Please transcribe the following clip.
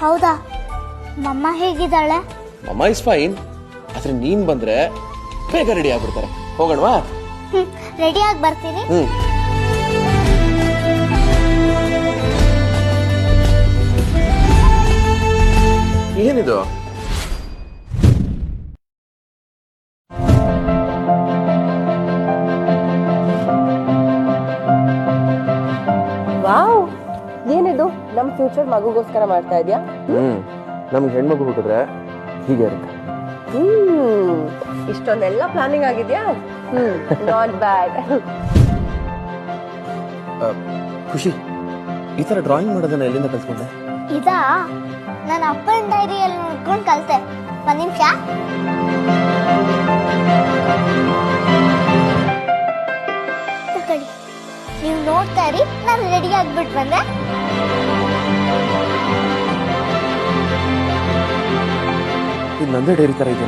ಹೌದಾ? ಮಮ್ಮ ಹೇಗಿದ್ದಾಳೆ? ಮಮ್ಮ ಇಸ್ ಫೈನ್. ಆದ್ರೆ ನೀನ್ ಬಂದ್ರೆ ಬೇಗ ರೆಡಿ ಆಗ್ಬಿಡ್ತಾರೆ. ಹೋಗೋಣವಾ? ರೆಡಿ ಆಗಿ ಬರ್ತೀನಿ. ಏನಿದು? ವಾವ್, ಏನಿದು? ನಮ್ ಫ್ಯೂಚರ್ ಮಗುಗೋಸ್ಕರ ಮಾಡ್ತಾ ಇದ್ಯಾ? ನಮ್ಗೆ ಹೆಣ್ಮಗು ಹುಟ್ಟಿದ್ರೆ ಹೀಗೆ ಇರುತ್ತೆ. ಇಷ್ಟೊಂದೆಲ್ಲ ಪ್ಲಾನಿಂಗ್ ಆಗಿದ್ಯಾ? Not bad. ಖುಷಿ, ಈ ತರ ಡ್ರಾಯಿಂಗ್ ಮಾಡೋದನ್ನ ಎಲ್ಲಿಂದ ಕಲ್ತ್ಕೊಂಡೆ? ಇದಾ ನನ್ನ ಅಪ್ಪನ ಡೈರಿಯಲ್ಲಿ ನೋಡ್ಕೊಂಡು ಕಲ್ತೆ. ಒಂದ್ ನಿಮಿಷ. ತಗೊಳ್ಳಿ, ನೀವು ನೋಡ್ತಾ ಇರಿ, ನಾನು ರೆಡಿ ಆಗ್ಬಿಟ್ಟು ಬಂದೆ. ಇದು ನಂದೇ ಡೈರಿ ತರ ಇದೆ.